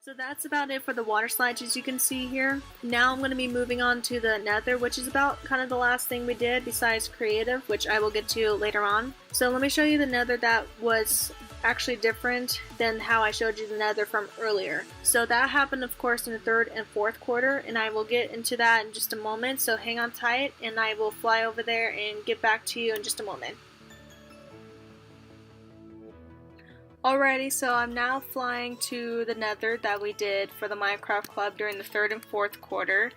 So that's about it for the water slides, as you can see here. Now I'm going to be moving on to the Nether, which is about kind of the last thing we did besides creative, which I will get to later on. So let me show you the Nether that was actually different than how I showed you the Nether from earlier. So that happened, of course, in the third and fourth quarter, and I will get into that in just a moment. So hang on tight, and I will fly over there and get back to you in just a moment. Alrighty, so I'm now flying to the Nether that we did for the Minecraft Club during the third and fourth quarter.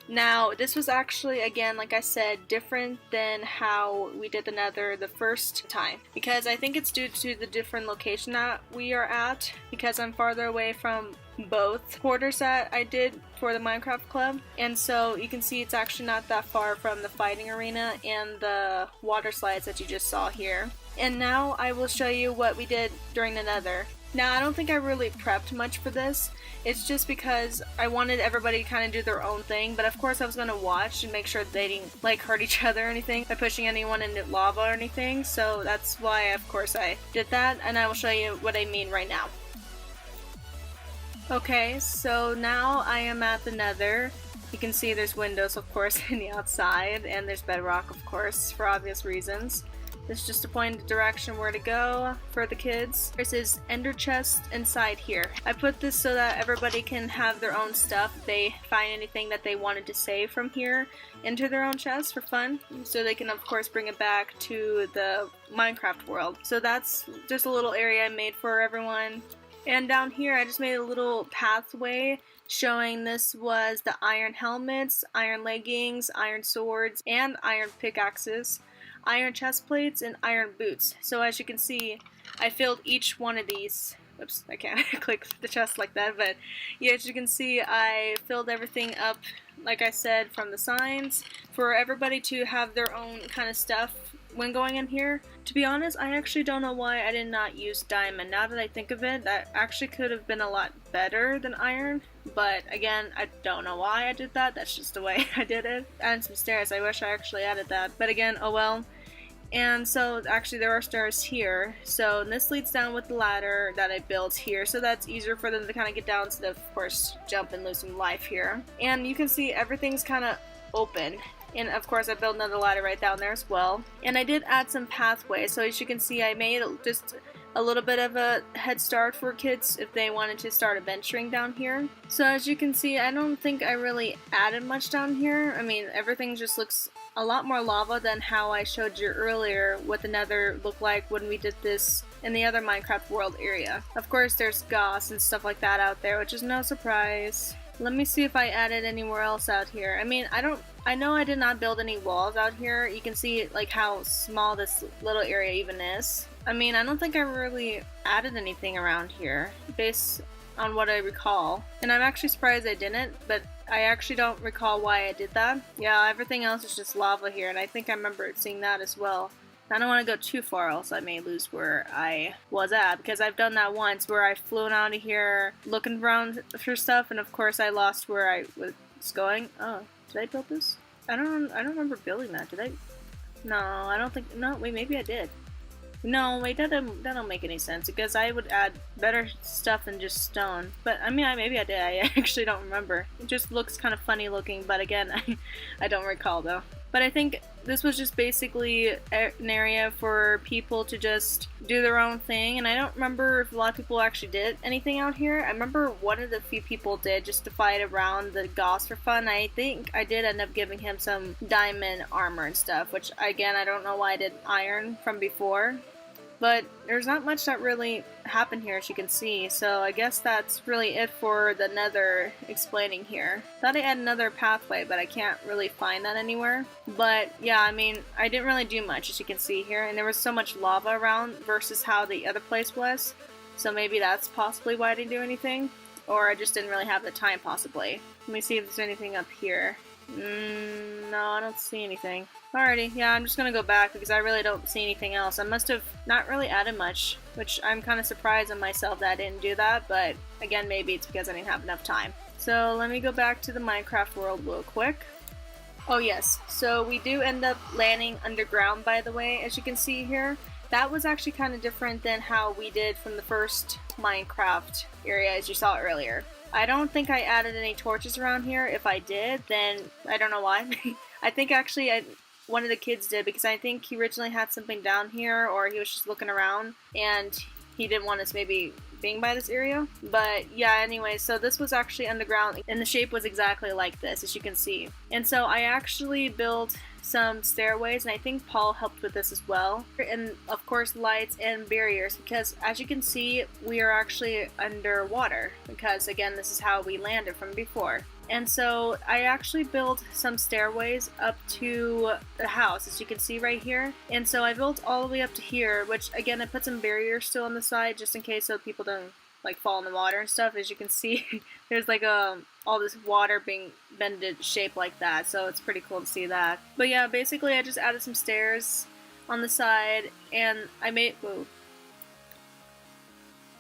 Now, this was actually, again, like I said, different than how we did the Nether the first time. Because I think it's due to the different location that we are at, because I'm farther away from both quarters that I did for the Minecraft Club. And so you can see it's actually not that far from the fighting arena and the water slides that you just saw here. And now I will show you what we did during the Nether. Now, I don't think I really prepped much for this. It's just because I wanted everybody to kind of do their own thing, but of course I was going to watch and make sure they didn't like hurt each other or anything by pushing anyone into lava or anything, so that's why of course I did that, and I will show you what I mean right now. Okay, so now I am at the Nether. You can see there's windows, of course, in the outside, and there's bedrock, of course, for obvious reasons. This is just to point the direction where to go for the kids. This is ender chest inside here. I put this so that everybody can have their own stuff if they find anything that they wanted to save from here into their own chest for fun. So they can of course bring it back to the Minecraft world. So that's just a little area I made for everyone. And down here I just made a little pathway showing this was the iron helmets, iron leggings, iron swords, and iron pickaxes, iron chest plates, and iron boots. So as you can see, I filled each one of these. Oops, I can't click the chest like that, but yeah, as you can see, I filled everything up, like I said, from the signs, for everybody to have their own kind of stuff when going in here. To be honest, I actually don't know why I did not use diamond. Now that I think of it, that actually could have been a lot better than iron, but again, I don't know why I did that. That's just the way I did it. And some stairs, I wish I actually added that, but again, oh well. And so actually there are stairs here, so this leads down with the ladder that I built here, so that's easier for them to kind of get down instead of course jump and lose some life here. And you can see everything's kind of open, and of course I built another ladder right down there as well. And I did add some pathways, so as you can see I made just a little bit of a head start for kids if they wanted to start adventuring down here. So as you can see, I don't think I really added much down here. I mean, everything just looks a lot more lava than how I showed you earlier what the Nether looked like when we did this in the other Minecraft world area. Of course there's goss and stuff like that out there, which is no surprise. Let me see if I added anywhere else out here. I mean, I know I did not build any walls out here. You can see like how small this little area even is. I mean, I don't think I really added anything around here based on what I recall. And I'm actually surprised I didn't, but I actually don't recall why I did that. Yeah, everything else is just lava here, and I think I remember seeing that as well. I don't want to go too far, else I may lose where I was at, because I've done that once where I've flown out of here looking around for stuff, and of course I lost where I was going. Oh, did I build this? I don't remember building that. Did I? No, I don't think. No, wait, maybe I did. No, wait, that don't make any sense, because I would add better stuff than just stone. But I mean, maybe I did. I actually don't remember. It just looks kind of funny looking, but again, I don't recall though. But I think this was just basically an area for people to just do their own thing, and I don't remember if a lot of people actually did anything out here. I remember one of the few people did, just to fight around the goss for fun. I think I did end up giving him some diamond armor and stuff, which again, I don't know why I did iron from before. But there's not much that really happened here, as you can see, so I guess that's really it for the Nether explaining here. Thought I had another pathway, but I can't really find that anywhere. But yeah, I mean, I didn't really do much, as you can see here, and there was so much lava around versus how the other place was, so maybe that's possibly why I didn't do anything, or I just didn't really have the time, possibly. Let me see if there's anything up here. No, I don't see anything. Alrighty, yeah, I'm just gonna go back because I really don't see anything else. I must have not really added much, which I'm kind of surprised in myself that I didn't do that, but again, maybe it's because I didn't have enough time. So let me go back to the Minecraft world real quick. Oh yes, so we do end up landing underground, by the way, as you can see here. that was actually kind of different than how we did from the first Minecraft area as you saw earlier. I don't think I added any torches around here. If I did, then I don't know why. I think actually one of the kids did, because I think he originally had something down here, or he was just looking around and he didn't want us maybe being by this area. But yeah, anyway, so this was actually underground and the shape was exactly like this, as you can see. And so I actually built some stairways, and I think Paul helped with this as well, and of course lights and barriers, because as you can see we are actually underwater, because again this is how we landed from before. And so I actually built some stairways up to the house, as you can see right here. And so I built all the way up to here, which again I put some barriers still on the side just in case so people don't like fall in the water and stuff. As you can see there's like all this water being bended shape like that, so it's pretty cool to see that. But yeah, basically I just added some stairs on the side, and I made whoa.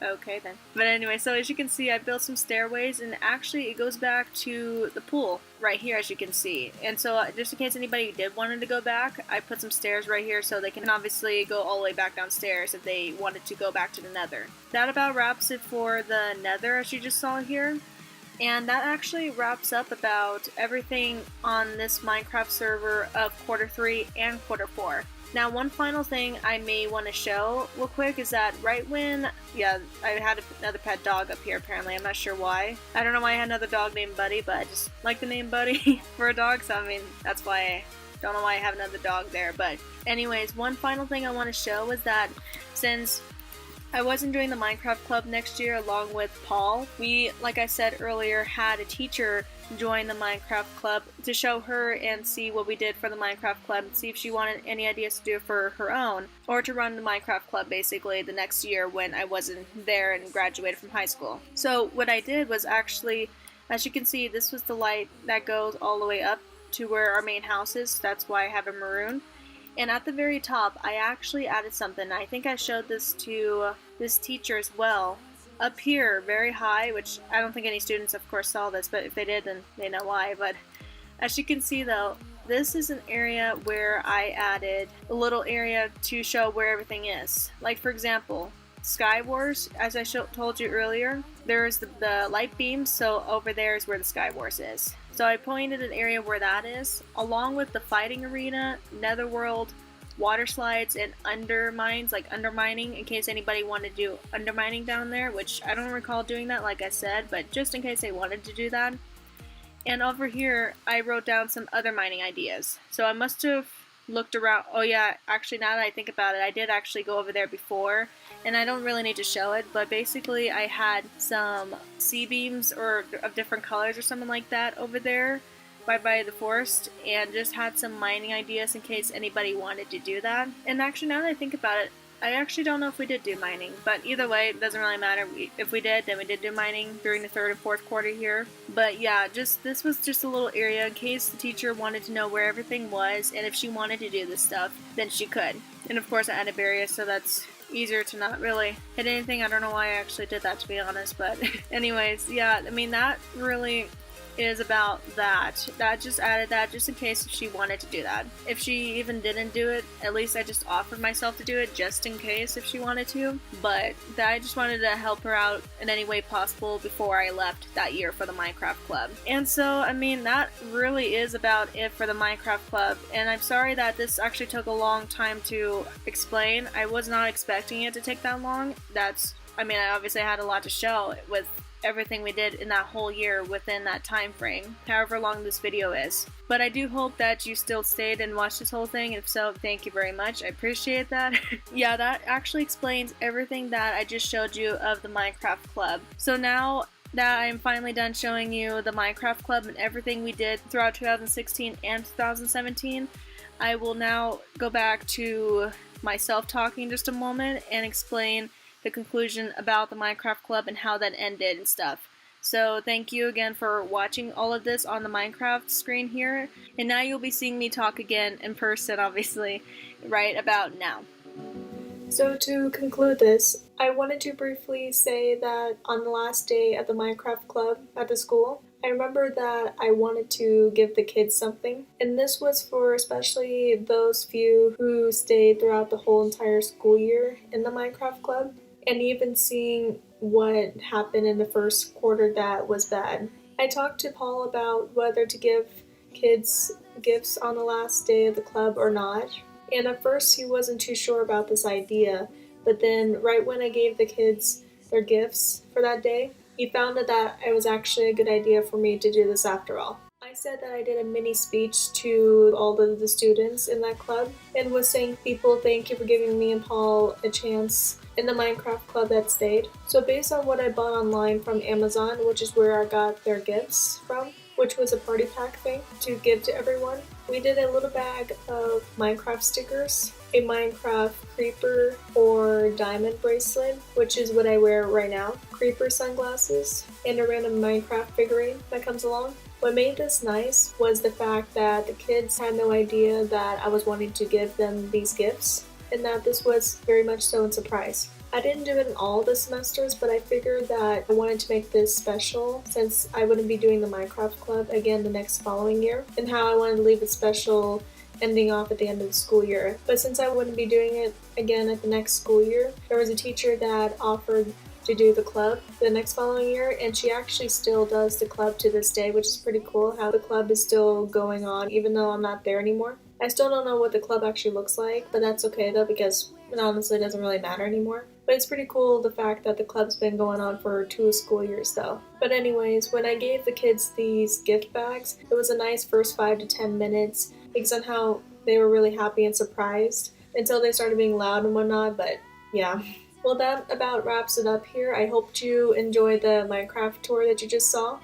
Okay then. But anyway, so as you can see I built some stairways, and actually it goes back to the pool right here, as you can see. And so just in case anybody did wanted to go back, I put some stairs right here so they can obviously go all the way back downstairs if they wanted to go back to the Nether. That about wraps it for the Nether, as you just saw here. And that actually wraps up about everything on this Minecraft server of Quarter 3 and Quarter 4. Now, one final thing I may want to show real quick is that right when, yeah, I had another pet dog up here apparently, I'm not sure why. I don't know why I had another dog named Buddy, but I just like the name Buddy for a dog, so I mean, that's why I don't know why I have another dog there. But anyways, one final thing I want to show is that since I wasn't doing the Minecraft Club next year along with Paul, we, like I said earlier, had a teacher join the Minecraft Club to show her and see what we did for the Minecraft Club and see if she wanted any ideas to do for her own, or to run the Minecraft Club basically the next year when I wasn't there and graduated from high school. So what I did was actually, as you can see, this was the light that goes all the way up to where our main house is. That's why I have a maroon. And at the very top, I actually added something. I think I showed this to this teacher as well. Up here, very high, which I don't think any students, of course, saw this, but if they did, then they know why. But as you can see, though, this is an area where I added a little area to show where everything is. Like, for example, Sky Wars, as I told you earlier, there's the light beams, so over there is where the Sky Wars is. So I pointed an area where that is, along with the fighting arena, netherworld, water slides, and undermines, like undermining, in case anybody wanted to do undermining down there, which I don't recall doing that, like I said, but just in case they wanted to do that. And over here, I wrote down some other mining ideas. So I must have looked around. Oh yeah, actually now that I think about it, I did actually go over there before, and I don't really need to show it, but basically I had some C-beams or of different colors or something like that over there by the forest, and just had some mining ideas in case anybody wanted to do that. And actually now that I think about it, I actually don't know if we did do mining, but either way, it doesn't really matter. If we did, then we did do mining during the 3rd and 4th quarter here. But yeah, this was just a little area in case the teacher wanted to know where everything was, and if she wanted to do this stuff, then she could. And of course I added barriers, so that's easier to not really hit anything. I don't know why I actually did that, to be honest, but anyways, yeah, I mean, that really is about that. That just added that just in case if she wanted to do that. If she even didn't do it, at least I just offered myself to do it just in case if she wanted to. But I just wanted to help her out in any way possible before I left that year for the Minecraft Club. And so, I mean, that really is about it for the Minecraft Club. And I'm sorry that this actually took a long time to explain. I was not expecting it to take that long. I mean, I obviously had a lot to show with everything we did in that whole year within that time frame, however long this video is. But I do hope that you still stayed and watched this whole thing. If so, thank you very much. I appreciate that. Yeah, that actually explains everything that I just showed you of the Minecraft Club. So now that I'm finally done showing you the Minecraft Club and everything we did throughout 2016 and 2017, I will now go back to myself talking just a moment and explain the conclusion about the Minecraft Club and how that ended and stuff. So thank you again for watching all of this on the Minecraft screen here, and now you'll be seeing me talk again in person, obviously, right about now. So to conclude this, I wanted to briefly say that on the last day of the Minecraft club at the school, I remember that I wanted to give the kids something, and this was for especially those few who stayed throughout the whole entire school year in the Minecraft club, and even seeing what happened in the first quarter that was bad. I talked to Paul about whether to give kids gifts on the last day of the club or not, and at first he wasn't too sure about this idea, but then right when I gave the kids their gifts for that day, he found out that it was actually a good idea for me to do this after all. I said that I did a mini speech to all of the students in that club and was saying, people, thank you for giving me and Paul a chance in the Minecraft club that stayed. So based on what I bought online from Amazon, which is where I got their gifts from, which was a party pack thing to give to everyone, we did a little bag of Minecraft stickers, a Minecraft creeper or diamond bracelet, which is what I wear right now, creeper sunglasses, and a random Minecraft figurine that comes along. What made this nice was the fact that the kids had no idea that I was wanting to give them these gifts, and that this was very much so a surprise. I didn't do it in all the semesters, but I figured that I wanted to make this special since I wouldn't be doing the Minecraft club again the next following year, and how I wanted to leave it special ending off at the end of the school year. But since I wouldn't be doing it again at the next school year, there was a teacher that offered to do the club the next following year, and she actually still does the club to this day, which is pretty cool how the club is still going on even though I'm not there anymore. I still don't know what the club actually looks like, but that's okay though because it honestly doesn't really matter anymore. But it's pretty cool the fact that the club's been going on for 2 school years though. But anyways, when I gave the kids these gift bags, it was a nice first 5 to 10 minutes because somehow they were really happy and surprised until they started being loud and whatnot, but yeah. Well, that about wraps it up here. I hope you enjoyed the Minecraft tour that you just saw.